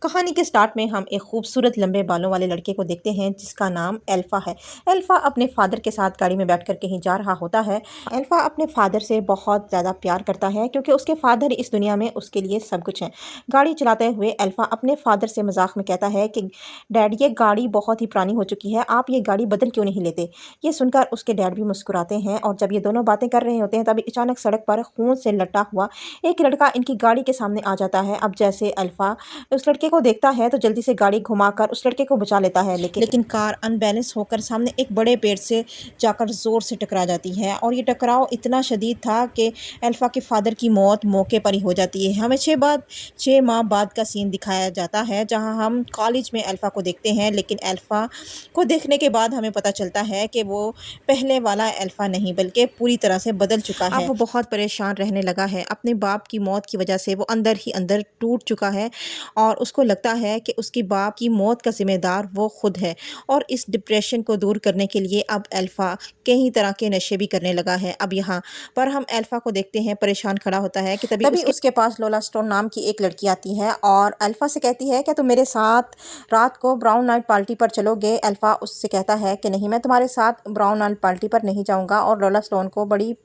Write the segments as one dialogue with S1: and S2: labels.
S1: कहानी के स्टार्ट में हम एक खूबसूरत लंबे बालों वाले लड़के को देखते हैं जिसका नाम एल्फा है। एल्फा अपने फादर के साथ गाड़ी में बैठकर कहीं जा रहा होता है। एल्फा अपने फादर से बहुत ज़्यादा प्यार करता है क्योंकि उसके फादर इस दुनिया में उसके लिए सब कुछ है। गाड़ी चलाते हुए एल्फा अपने फादर से मजाक में कहता है कि डैड, ये गाड़ी बहुत ही पुरानी हो चुकी है, आप ये गाड़ी बदल क्यों नहीं लेते। ये सुनकर उसके डैड भी मुस्कुराते हैं और जब ये दोनों बातें कर रहे होते हैं तभी अचानक सड़क पर खून से लटा हुआ एक लड़का इनकी गाड़ी के सामने आ जाता है। अब जैसे एल्फा उस लड़के को देखता है तो जल्दी से गाड़ी घुमाकर उस लड़के को बचा लेता है, लेकिन कार अनबैलेंस होकर सामने एक बड़े पेड़ से जाकर जोर से टकरा जाती है और ये टकराव इतना शदीद था कि अल्फा के फादर की मौत मौके पर ही हो जाती है। हमें 6 माह बाद का सीन दिखाया जाता है जहां हम कॉलेज में अल्फा को देखते हैं, लेकिन अल्फा को देखने के बाद हमें पता चलता है कि वो पहले वाला अल्फा नहीं बल्कि पूरी तरह से बदल चुका है। अब वो बहुत परेशान रहने लगा है। अपने बाप की मौत की वजह से वो अंदर ही अंदर टूट चुका है और उसको लगता है कि उसकी बाप की मौत का ज़िम्मेदार वो खुद है। और इस डिप्रेशन को दूर करने के लिए अब अल्फ़ा कई तरह के नशे भी करने लगा है। अब यहाँ पर हम अल्फ़ा को देखते हैं परेशान खड़ा होता है कि तभी उसके पास लोला स्टोन नाम की एक लड़की आती है और अल्फ़ा से कहती है, क्या तुम मेरे साथ रात को ब्राउन नाइट पार्टी पर चलोगे। अल्फ़ा उससे कहता है कि नहीं, मैं तुम्हारे साथ ब्राउन नाइट पार्टी पर नहीं जाऊँगा, और लोला स्टोन को बड़ी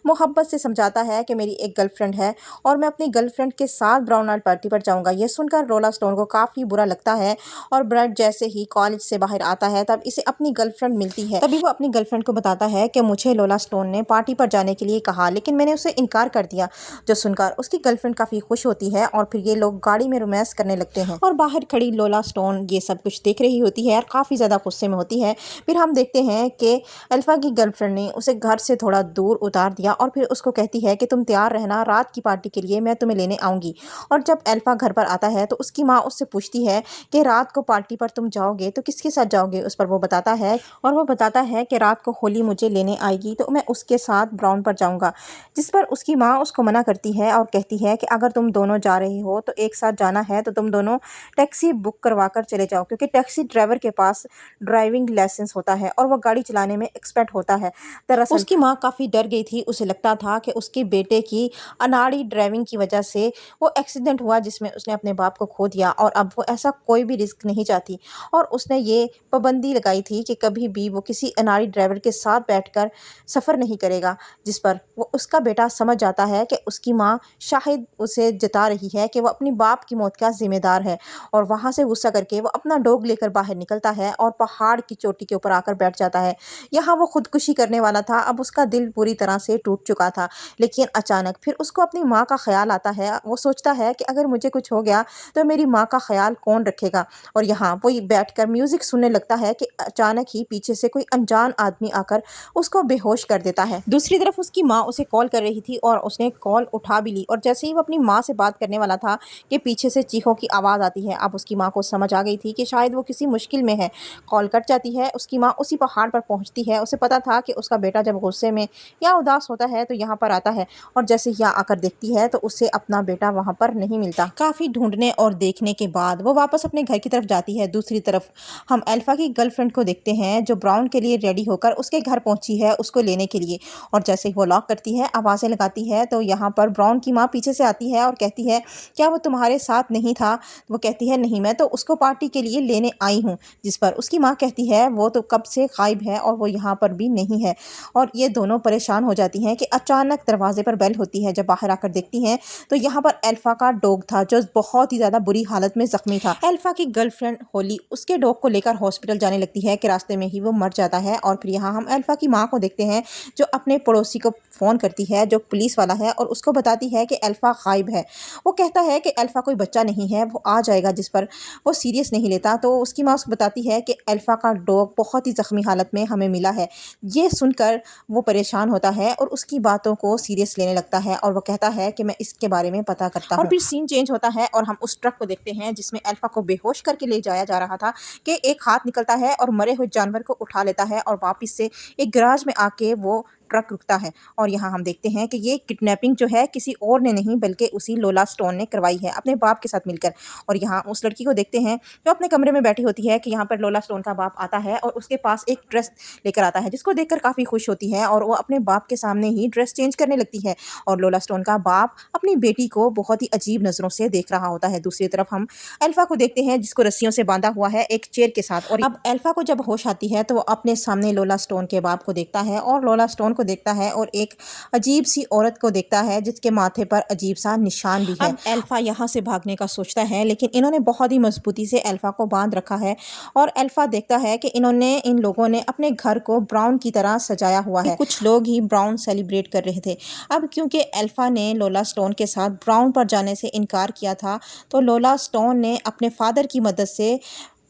S1: मोहब्बत से समझाता है कि मेरी एक गर्लफ्रेंड है और मैं अपनी गर्लफ्रेंड के साथ ब्राउन नाइट पार्टी पर जाऊँगा। ये सुनकर लोला स्टोन को काफ़ी बुरा लगता है और ब्रेड जैसे ही कॉलेज से बाहर आता है तब इसे अपनी गर्लफ्रेंड मिलती है। तभी वो अपनी गर्लफ्रेंड को बताता है कि मुझे लोला स्टोन ने पार्टी पर जाने के लिए कहा, लेकिन मैंने उसे इनकार कर दिया। जो सुनकर उसकी गर्लफ्रेंड काफ़ी खुश होती है और फिर ये लोग गाड़ी में रोमांस करने लगते हैं और बाहर खड़ी लोला स्टोन ये सब कुछ देख रही होती है और काफ़ी ज़्यादा गुस्से में होती है। फिर हम देखते हैं कि अल्फा की गर्लफ्रेंड ने उसे घर से थोड़ा दूर उतार दिया और फिर उसको कहती है कि तुम तैयार रहना, रात की पार्टी के लिए मैं तुम्हें लेने आऊँगी। और जब अल्फा घर पर आता है तो उसकी माँ उससे पूछती है कि रात को पार्टी पर तुम जाओगे तो किसके साथ जाओगे। उस पर वो बताता है कि रात को होली मुझे लेने आएगी तो मैं उसके साथ ब्राउन पर जाऊंगा। जिस पर उसकी माँ उसको मना करती है और कहती है कि अगर तुम दोनों जा रहे हो तो एक साथ जाना है तो तुम दोनों टैक्सी बुक करवा कर चले जाओ, क्योंकि टैक्सी ड्राइवर के पास ड्राइविंग लाइसेंस होता है और वह गाड़ी चलाने में एक्सपर्ट होता है। दरअसल उसकी माँ काफ़ी डर गई थी। उसे लगता था कि उसके बेटे की अनाड़ी ड्राइविंग की वजह से वो एक्सीडेंट हुआ जिसमें उसने अपने बाप को खो दिया और अब वो ऐसा कोई भी रिस्क नहीं चाहती। और उसने ये पाबंदी लगाई थी कि कभी भी वो किसी अनाड़ी ड्राइवर के साथ बैठकर सफ़र नहीं करेगा। जिस पर वो उसका बेटा समझ जाता है कि उसकी माँ शायद उसे जता रही है कि वो अपनी बाप की मौत का जिम्मेदार है, और वहाँ से गुस्सा करके वो अपना डॉग लेकर बाहर निकलता है और पहाड़ की चोटी के ऊपर आकर बैठ जाता है। यहाँ वो खुदकुशी करने वाला था। अब उसका दिल पूरी तरह से टूट चुका था, लेकिन अचानक फिर उसको अपनी माँ का ख्याल आता है। वो सोचता है कि अगर मुझे कुछ हो गया तो मेरी माँ का ख्याल कौन रखेगा। और यहाँ वो बैठकर म्यूजिक सुनने लगता है कि अचानक ही पीछे से कोई अनजान आदमी आकर उसको बेहोश कर देता है। दूसरी तरफ उसकी माँ उसे कॉल कर रही थी और उसने कॉल उठा भी ली, और जैसे ही वो अपनी माँ से बात करने वाला था कि पीछे से चीखों की आवाज़ आती है। अब उसकी माँ को समझ आ गई थी कि शायद वो किसी मुश्किल में है। कॉल कट जाती है। उसकी माँ उसी पहाड़ पर पहुँचती है। उसे पता था कि उसका बेटा जब गुस्से में या उदास होता है तो यहाँ पर आता है, और जैसे यहाँ आकर देखती है तो उसे अपना बेटा वहाँ पर नहीं मिलता। काफ़ी ढूंढने और देखने के बाद वो वापस अपने घर की तरफ जाती है। दूसरी तरफ हम अल्फा की गर्लफ्रेंड को देखते हैं जो ब्राउन के लिए रेडी होकर उसके घर पहुंची है उसको लेने के लिए, और जैसे ही वो लॉक करती है, आवाज़ें लगाती है, तो यहाँ पर ब्राउन की माँ पीछे से आती है और कहती है, क्या वो तुम्हारे साथ नहीं था। वो कहती है, नहीं, मैं तो उसको पार्टी के लिए लेने आई हूँ। जिस पर उसकी माँ कहती है, वो तो कब से गायब है और वो यहाँ पर भी नहीं है। और ये दोनों परेशान हो जाती हैं कि अचानक दरवाजे पर बेल होती है। जब बाहर आकर देखती हैं तो यहाँ पर अल्फा का डॉग था जो बहुत ही ज़्यादा बुरी हालत में जख्मी था। अल्फा की गर्लफ्रेंड होली उसके डॉग को लेकर हॉस्पिटल जाने लगती है कि रास्ते में ही वो मर जाता है। और फिर यहाँ हम अल्फा की माँ को देखते हैं जो अपने पड़ोसी को फ़ोन करती है जो पुलिस वाला है और उसको बताती है कि अल्फा गायब है। वो कहता है कि अल्फा कोई बच्चा नहीं है, वो आ जाएगा। जिस पर वो सीरियस नहीं लेता। तो उसकी माँ उसको बताती है कि अल्फा का डॉग बहुत ही ज़ख्मी हालत में हमें मिला है। ये सुनकर वो परेशान होता है और उसकी बातों को सीरियस लेने लगता है और वो कहता है कि मैं इसके बारे में पता करता हूँ। और फिर सीन चेंज होता है और हम उस ट्रक को देखते हैं जिसमें अल्फा को बेहोश करके ले जाया जा रहा था कि एक हाथ निकलता है और मरे हुए जानवर को उठा लेता है और वापस से एक गैराज में आके वो ट्रक रुकता है और यहाँ हम देखते हैं कि ये किडनैपिंग जो है किसी और ने नहीं बल्कि उसी लोला स्टोन ने करवाई है अपने बाप के साथ मिलकर। और यहाँ उस लड़की को देखते हैं जो अपने कमरे में बैठी होती है कि यहाँ पर लोला स्टोन का बाप आता है और उसके पास एक ड्रेस लेकर आता है, जिसको देखकर काफ़ी खुश होती है और वो अपने बाप के सामने ही ड्रेस चेंज करने लगती है। और लोला स्टोन का बाप अपनी बेटी को बहुत ही अजीब नज़रों से देख रहा होता है। दूसरी तरफ हम एल्फा को देखते हैं जिसको रस्सियों से बांधा हुआ है एक चेयर के साथ। और अब एल्फा को जब होश आती है तो वो अपने सामने लोला स्टोन के बाप को देखता है और लोला स्टोन को देखता है और एक अजीब सी औरत को देखता है जिसके माथे पर अजीब सा निशान भी है। अब एल्फा यहाँ से भागने का सोचता है लेकिन इन्होंने बहुत ही मजबूती से एल्फा को बांध रखा है और एल्फा देखता है कि इन लोगों ने अपने घर को ब्राउन की तरह सजाया हुआ है। कुछ लोग ही ब्राउन सेलिब्रेट कर रहे थे। अब क्योंकि एल्फा ने लोला स्टोन के साथ ब्राउन पर जाने से इनकार किया था तो लोला स्टोन ने अपने फादर की मदद से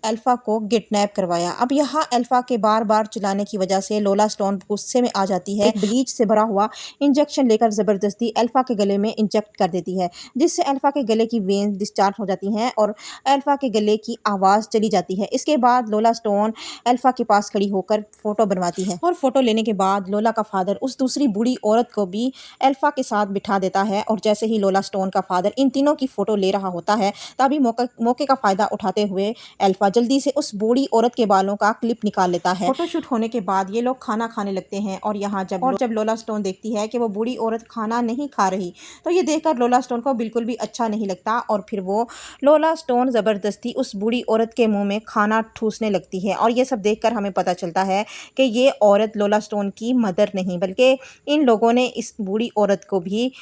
S1: एल्फा को किडनैप करवाया। अब यहाँ एल्फा के बार बार चिल्लाने की वजह से लोला स्टोन गुस्से में आ जाती है। ब्लीच से भरा हुआ इंजेक्शन लेकर ज़बरदस्ती एल्फा के गले में इंजेक्ट कर देती है, जिससे एल्फा के गले की वेन डिस्चार्ज हो जाती हैं और एल्फा के गले की आवाज़ चली जाती है। इसके बाद लोला स्टोन एल्फा के पास खड़ी होकर फ़ोटो बनवाती है और फ़ोटो लेने के बाद लोला का फादर उस दूसरी बूढ़ी औरत को भी एल्फा के साथ बिठा देता है। और जैसे ही लोला स्टोन का फादर इन तीनों की फ़ोटो ले रहा होता है तभी मौके का फ़ायदा उठाते हुए एल्फा जल्दी से उस बूढ़ी औरत के बालों का क्लिप निकाल लेता है। फोटोशूट होने के बाद ये लोग खाना खाने लगते हैं और यहाँ जब लोला स्टोन देखती है कि वो बूढ़ी औरत खाना नहीं खा रही तो ये देखकर लोला स्टोन को बिल्कुल भी अच्छा नहीं लगता और फिर वो लोला स्टोन ज़बरदस्ती उस बूढ़ी औरत के मुंह में खाना ठूसने लगती है। और ये सब देखकर हमें पता चलता है कि ये औरत लोला स्टोन की मदर नहीं बल्कि इन लोगों ने इस बूढ़ी औरत को भी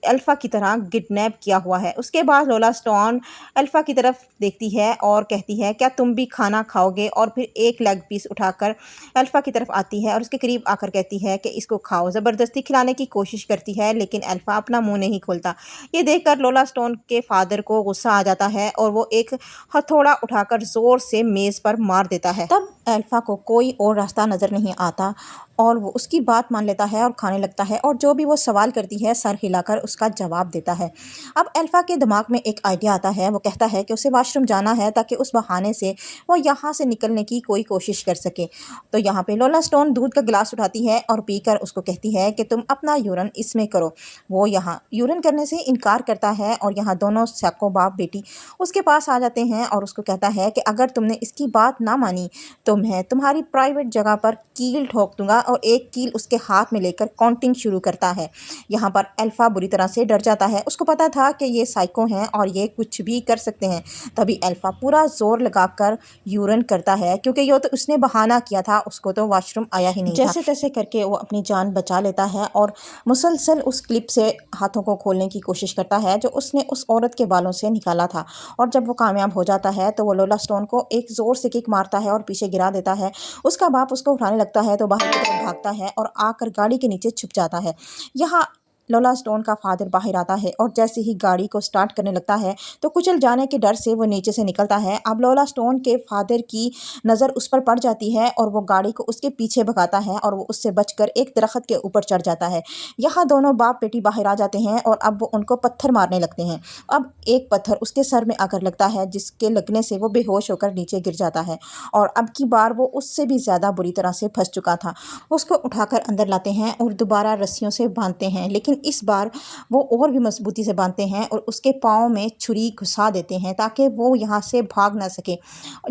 S1: अल्फ़ा की तरह किडनैप किया हुआ है। उसके बाद लोला स्टोन अल्फ़ा की तरफ देखती है और कहती है क्या तुम भी खाना खाओगे, और फिर एक लेग पीस उठाकर अल्फ़ा की तरफ आती है और उसके करीब आकर कहती है कि इसको खाओ। ज़बरदस्ती खिलाने की कोशिश करती है लेकिन अल्फ़ा अपना मुंह नहीं खोलता। ये देखकर लोला स्टोन के फादर को गुस्सा आ जाता है और वो एक हथौड़ा उठाकर ज़ोर से मेज़ पर मार देता है। तब अल्फ़ा को कोई और रास्ता नज़र नहीं आता और वो उसकी बात मान लेता है और खाने लगता है और जो भी वो सवाल करती है सर हिलाकर उसका जवाब देता है। अब अल्फ़ा के दिमाग में एक आइडिया आता है। वो कहता है कि उसे वॉशरूम जाना है ताकि उस बहाने से वो यहाँ से निकलने की कोई कोशिश कर सके। तो यहाँ पे लोला स्टोन दूध का गिलास उठाती है और पीकर उसको कहती है कि तुम अपना यूरिन इसमें करो। वो यहाँ यूरिन करने से इनकार करता है और यहाँ दोनों सैको बाप बेटी उसके पास आ जाते हैं और उसको कहता है कि अगर तुमने इसकी बात ना मानी तो मैं तुम्हारी प्राइवेट जगह पर कील ठोक दूंगा। और एक कील उसके हाथ में लेकर काउंटिंग शुरू करता है। यहाँ पर अल्फ़ा बुरी तरह से डर जाता है। उसको पता था कि ये साइको हैं और ये कुछ भी कर सकते हैं। तभी अल्फ़ा पूरा जोर लगाकर यूरिन करता है क्योंकि ये तो उसने बहाना किया था, उसको तो वॉशरूम आया ही नहीं था। जैसे तैसे करके वो अपनी जान बचा लेता है और मुसलसल उस क्लिप से हाथों को खोलने की कोशिश करता है जो उसने उस औरत के बालों से निकाला था। और जब वो कामयाब हो जाता है तो वो लोला स्टोन को एक ज़ोर से किक मारता है और पीछे गिरा देता है। उसका बाप उसको उठाने लगता है तो बाहर की तरफ भागता है और आकर गाड़ी के नीचे छुप जाता है। यहाँ लोला स्टोन का फादर बाहर आता है और जैसे ही गाड़ी को स्टार्ट करने लगता है तो कुचल जाने के डर से वो नीचे से निकलता है। अब लोला स्टोन के फादर की नज़र उस पर पड़ जाती है और वो गाड़ी को उसके पीछे भगाता है और वो उससे बचकर एक दरख्त के ऊपर चढ़ जाता है। यहाँ दोनों बाप बेटी बाहर आ जाते हैं और अब वो उनको पत्थर मारने लगते हैं। अब एक पत्थर उसके सर में आकर लगता है जिसके लगने से वो बेहोश होकर नीचे गिर जाता है और अब की बार वो उससे भी ज़्यादा बुरी तरह से फंस चुका था। उसको उठाकर अंदर लाते हैं और दोबारा रस्सियों से बांधते हैं, लेकिन इस बार वो और भी मजबूती से बांधते हैं और उसके पाँव में छुरी घुसा देते हैं ताकि वो यहाँ से भाग ना सके,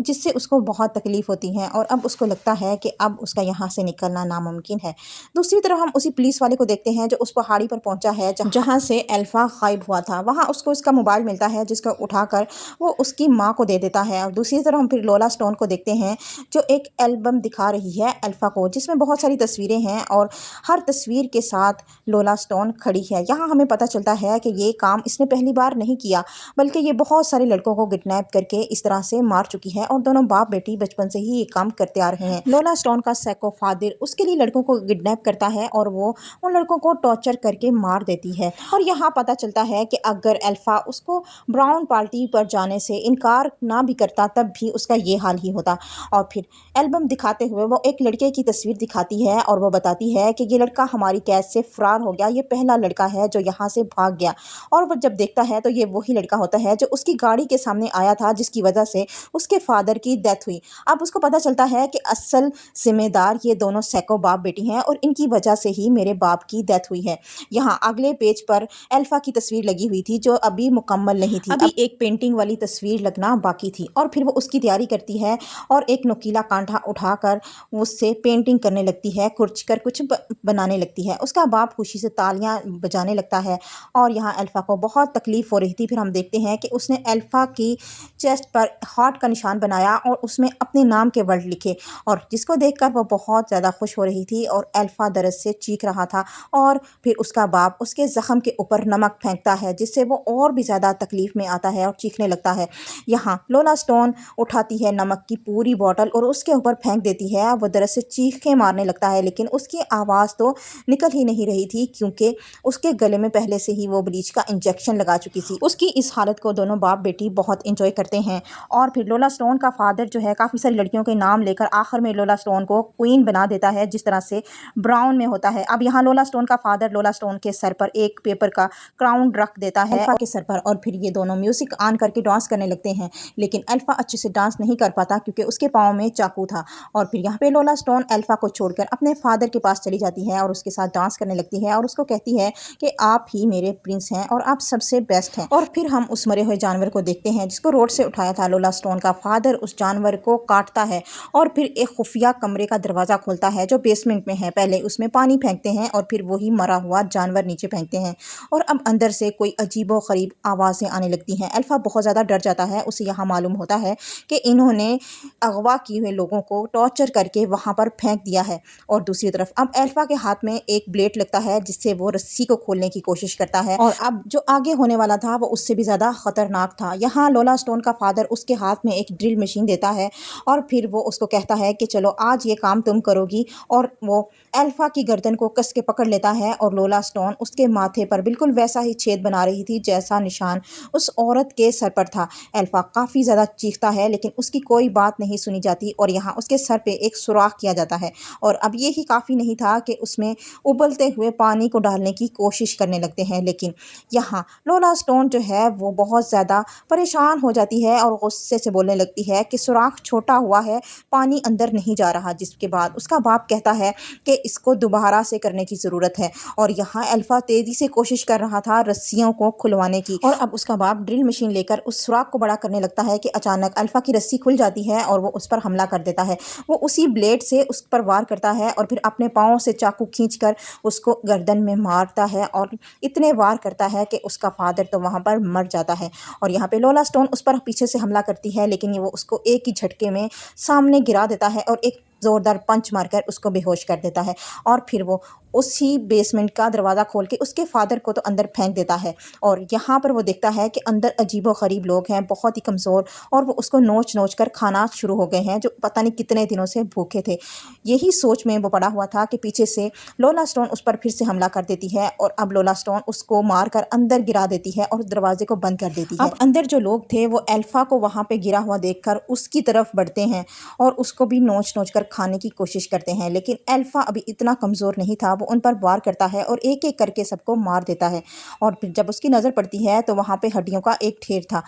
S1: जिससे उसको बहुत तकलीफ़ होती है और अब उसको लगता है कि अब उसका यहाँ से निकलना नामुमकिन है। दूसरी तरफ हम उसी पुलिस वाले को देखते हैं जो उस पहाड़ी पर पहुँचा है जहाँ से अल्फ़ा गायब हुआ था। वहाँ उसको उसका मोबाइल मिलता है जिसको उठाकर वो उसकी माँ को दे देता है। और दूसरी तरफ हम फिर लोला स्टोन को देखते हैं जो एक एल्बम दिखा रही है अल्फ़ा को, जिसमें बहुत सारी तस्वीरें हैं और हर तस्वीर के साथ लोला स्टोन खड़ी है। यहाँ हमें पता चलता है कि ये काम इसने पहली बार नहीं किया बल्कि ये बहुत सारे लड़कों को किडनैप करके इस तरह से मार चुकी है और दोनों बाप बेटी बचपन से ही ये काम करते आ रहे हैं। लोला स्टोन का साइको फादर उसके लिए लड़कों को किडनैप करता है और वो उन लड़कों को टॉर्चर करके मार देती है। और यहाँ पता चलता है कि अगर अल्फ़ा उसको ब्राउन पार्टी पर जाने से इनकार ना भी करता तब भी उसका ये हाल ही होता। और फिर एल्बम दिखाते हुए वो एक लड़के की तस्वीर दिखाती है और वो बताती है कि ये लड़का हमारी कैद से फरार हो गया, ये पहला लड़का है जो यहाँ से भाग गया। और वो जब देखता है तो ये वही लड़का होता है जो उसकी गाड़ी के सामने आया था, जिसकी वजह से उसके फादर की डेथ हुई। अब उसको पता चलता है कि असल जिम्मेदार ये दोनों सैको बाप बेटी हैं और इनकी वजह से ही मेरे बाप की डेथ हुई है। यहाँ अगले पेज पर अल्फा की तस्वीर लगी हुई थी जो अभी मुकम्मल नहीं थी, अभी एक पेंटिंग वाली तस्वीर लगना बाकी थी। और फिर वो उसकी तैयारी करती है और एक नुकीला कांटा उठाकर उससे पेंटिंग करने लगती है, कुछ कर कुछ बनाने लगती है। उसका बाप खुशी से तालियां बजाने लगता है और यहाँ अल्फा को बहुत तकलीफ हो रही थी। फिर हम देखते हैं कि उसने अल्फा की चेस्ट पर हार्ट का निशान बनाया और उसमें अपने नाम के वर्ड लिखे, और जिसको देखकर वो बहुत ज़्यादा खुश हो रही थी और अल्फा दर्द से चीख रहा था। और फिर उसका बाप उसके ज़ख्म के ऊपर नमक फेंकता है, जिससे वो और भी ज़्यादा तकलीफ़ में आता है और चीखने लगता है। यहाँ लोला स्टोन उठाती है नमक की पूरी बॉटल और उसके ऊपर फेंक देती है। वो दर्द से चीखें मारने लगता है, लेकिन उसकी आवाज़ तो निकल ही नहीं रही थी क्योंकि उसके गले में पहले से ही वो ब्लीच का इंजेक्शन लगा चुकी थी। उसकी इस हालत को दोनों बाप बेटी बहुत इंजॉय करते हैं। और फिर लोला स्टोन का फादर जो है काफ़ी सारी लड़कियों के नाम लेकर आखिर में लोला स्टोन को क्वीन बना देता है, जिस तरह से ब्राउन में होता है। अब यहाँ लोला स्टोन का फादर लोला स्टोन के सर पर एक पेपर का क्राउन रख देता है अल्फा के सर पर, और फिर ये दोनों म्यूजिक ऑन करके डांस करने लगते हैं। लेकिन अल्फा अच्छे से डांस नहीं कर पाता क्योंकि उसके पाँव में चाकू था। और फिर यहाँ पे लोला स्टोन अल्फा को छोड़कर अपने फादर के पास चली जाती है और उसके साथ डांस करने लगती है और उसको कहती है कि आप ही मेरे प्रिंस हैं और आप सबसे बेस्ट हैं। और फिर हम उस मरे हुए जानवर को देखते हैं जिसको रोड से उठाया था लोला स्टोन का फादर। उस जानवर को काटता है और फिर एक खुफिया कमरे का दरवाज़ा खोलता है जो बेसमेंट में है। पहले उसमें पानी फेंकते हैं और फिर वही मरा हुआ जानवर नीचे फेंकते हैं और अब अंदर से कोई अजीबो गरीब आवाज़ें आने लगती हैं। अल्फा बहुत ज़्यादा डर जाता है। उसे यहाँ मालूम होता है कि इन्होंने अगवा किए हुए लोगों को टॉर्चर करके वहाँ पर फेंक दिया है। और दूसरी तरफ अब अल्फा के हाथ में एक ब्लेड लगता है जिससे वो रस्सी को खोलने की कोशिश करता है, और अब जो आगे होने वाला था वो उससे भी ज़्यादा खतरनाक था। यहाँ लोला स्टोन का फादर उसके हाथ में एक ड्रिल मशीन देता है और फिर वो उसको कहता है कि चलो आज ये काम तुम करोगी, और वो अल्फा की गर्दन को कस के पकड़ लेता है और लोला स्टोन उसके माथे पर बिल्कुल वैसा ही छेद बना रही थी जैसा निशान उस औरत के सर पर था। अल्फा काफ़ी ज़्यादा चीखता है लेकिन उसकी कोई बात नहीं सुनी जाती और यहाँ उसके सर पे एक सुराख किया जाता है। और अब ये ही काफ़ी नहीं था कि उसमें उबलते हुए पानी को डालने की कोशिश करने लगते हैं, लेकिन यहाँ लोला स्टोन जो है वो बहुत ज़्यादा परेशान हो जाती है और गुस्से से बोलने लगती है कि सुराख छोटा हुआ है, पानी अंदर नहीं जा रहा। जिसके बाद उसका बाप कहता है कि इसको दोबारा से करने की ज़रूरत है, और यहाँ अल्फा तेज़ी से कोशिश कर रहा था रस्सियों को खुलवाने की, और अब उसका बाप ड्रिल मशीन लेकर उस सुराख को बड़ा करने लगता है कि अचानक अल्फा की रस्सी खुल जाती है और वो उस पर हमला कर देता है। वो उसी ब्लेड से उस पर वार करता है और फिर अपने पाँव से चाकू खींचकर उसको गर्दन में मारता है और इतने वार करता है कि उसका फादर तो वहाँ पर मर जाता है। और यहाँ पे लोला स्टोन उस पर पीछे से हमला करती है, लेकिन ये वो उसको एक ही झटके में सामने गिरा देता है और एक ज़ोरदार पंच मारकर उसको बेहोश कर देता है। और फिर वो उसी बेसमेंट का दरवाज़ा खोल के उसके फादर को तो अंदर फेंक देता है। और यहाँ पर वो देखता है कि अंदर अजीबो-गरीब लोग हैं, बहुत ही कमज़ोर, और वो उसको नोच-नोच कर खाना शुरू हो गए हैं, जो पता नहीं कितने दिनों से भूखे थे। यही सोच में वो पड़ा हुआ था कि पीछे से लोला स्टोन उस पर फिर से हमला कर देती है और अब लोला स्टोन उसको मारकर अंदर गिरा देती है और दरवाजे को बंद कर देती है। अब अंदर जो लोग थे वो अल्फा को वहाँ पे गिरा हुआ देखकर उसकी तरफ बढ़ते हैं और उसको भी नोच-नोच कर खाने की कोशिश करते हैं, लेकिन अल्फा अभी इतना कमज़ोर नहीं था। वो उन पर वार करता है और एक-एक करके सबको मार देता है। और फिर जब उसकी नज़र पड़ती है तो वहाँ पे हड्डियों का एक ढेर था,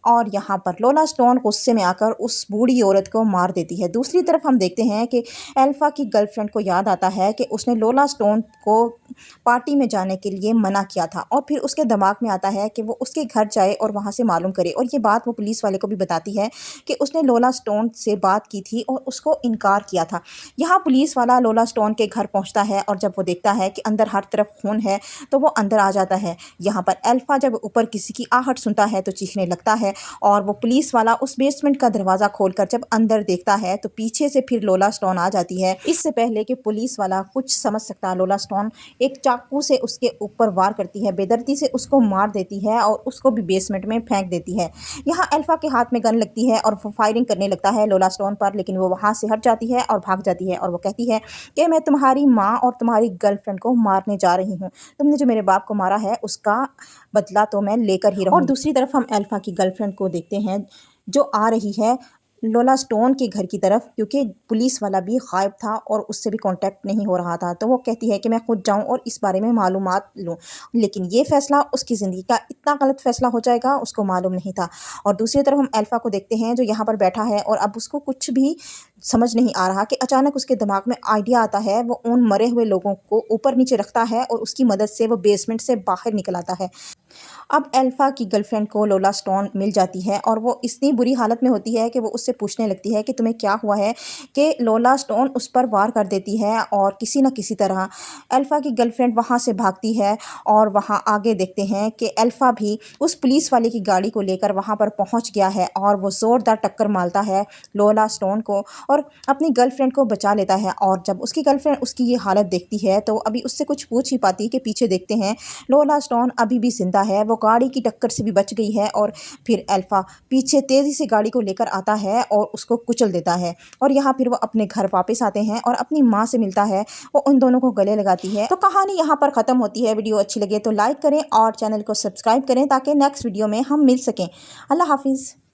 S1: और यहाँ पर लोला स्टोन गुस्से में आकर उस बूढ़ी औरत को मार देती है। दूसरी तरफ हम देखते हैं कि अल्फा की गर्लफ्रेंड को याद आता है कि उसने लोला स्टोन को पार्टी में जाने के लिए मना किया था, और फिर उसके दिमाग में आता है कि वो उसके घर जाए और वहाँ से मालूम करे, और ये बात वो पुलिस वाले को भी बताती है कि उसने लोला स्टोन से बात की थी और उसको इनकार किया था। यहाँ पुलिस वाला लोला स्टोन के घर पहुँचता है और जब वो देखता है कि अंदर हर तरफ खून है तो वो अंदर आ जाता है। यहाँ पर अल्फा जब ऊपर किसी की आहट सुनता है तो चीखने लगता है, और वो पुलिस वाला उस बेसमेंट का दरवाज़ा खोलकर जब अंदर देखता है तो पीछे से फिर लोला स्टोन आ जाती है। इससे पहले कि पुलिस वाला कुछ समझ सकता, लोला स्टोन एक चाकू से उसके ऊपर वार करती है, बेदर्दी से उसको मार देती है और उसको भी बेसमेंट में फेंक देती है। यहाँ अल्फा के हाथ में गन लगती है और वो फायरिंग करने लगता है लोला स्टोन पर, लेकिन वो वहाँ से हट जाती है और भाग जाती है और वो कहती है कि मैं तुम्हारी माँ और तुम्हारी गर्लफ्रेंड को मारने जा रही हूँ। तुमने जो मेरे बाप को मारा है उसका बदला तो मैं लेकर ही रहूँगी। और दूसरी तरफ हम अल्फा की गर्लफ्रेंड को देखते हैं जो आ रही है लोला स्टोन के घर की तरफ, क्योंकि पुलिस वाला भी गायब था और उससे भी कांटेक्ट नहीं हो रहा था। तो वो कहती है कि मैं खुद जाऊं और इस बारे में मालूमात लूं, लेकिन ये फ़ैसला उसकी ज़िंदगी का इतना गलत फ़ैसला हो जाएगा उसको मालूम नहीं था। और दूसरी तरफ हम एल्फ़ा को देखते हैं जो यहाँ पर बैठा है और अब उसको कुछ भी समझ नहीं आ रहा कि अचानक उसके दिमाग में आइडिया आता है। वो उन मरे हुए लोगों को ऊपर-नीचे रखता है और उसकी मदद से वो बेसमेंट से बाहर निकल आता है। अब एल्फा की गर्लफ्रेंड को लोला स्टोन मिल जाती है और वो इतनी बुरी हालत में होती है कि वो उससे पूछने लगती है कि तुम्हें क्या हुआ है, कि लोला स्टोन उस पर वार कर देती है और किसी न किसी तरह एल्फा की गर्लफ्रेंड वहाँ से भागती है। और वहाँ आगे देखते हैं कि एल्फा भी उस पुलिस वाले की गाड़ी को लेकर वहाँ पर पहुँच गया है और वो ज़ोरदार टक्कर मारता है लोला स्टोन को और अपनी गर्लफ्रेंड को बचा लेता है। और जब उसकी गर्लफ्रेंड उसकी ये हालत देखती है तो अभी उससे कुछ पूछ ही पाती कि पीछे देखते हैं लोला स्टोन अभी भी जिंदा है, वो गाड़ी की टक्कर से भी बच गई है। और फिर एल्फा पीछे तेज़ी से गाड़ी को लेकर आता है और उसको कुचल देता है। और यहाँ फिर वो अपने घर वापस आते हैं और अपनी माँ से मिलता है, वो उन दोनों को गले लगाती है। तो कहानी यहाँ पर ख़त्म होती है। वीडियो अच्छी लगे तो लाइक करें और चैनल को सब्सक्राइब करें ताकि नेक्स्ट वीडियो में हम मिल सकें। अल्लाह हाफिज़।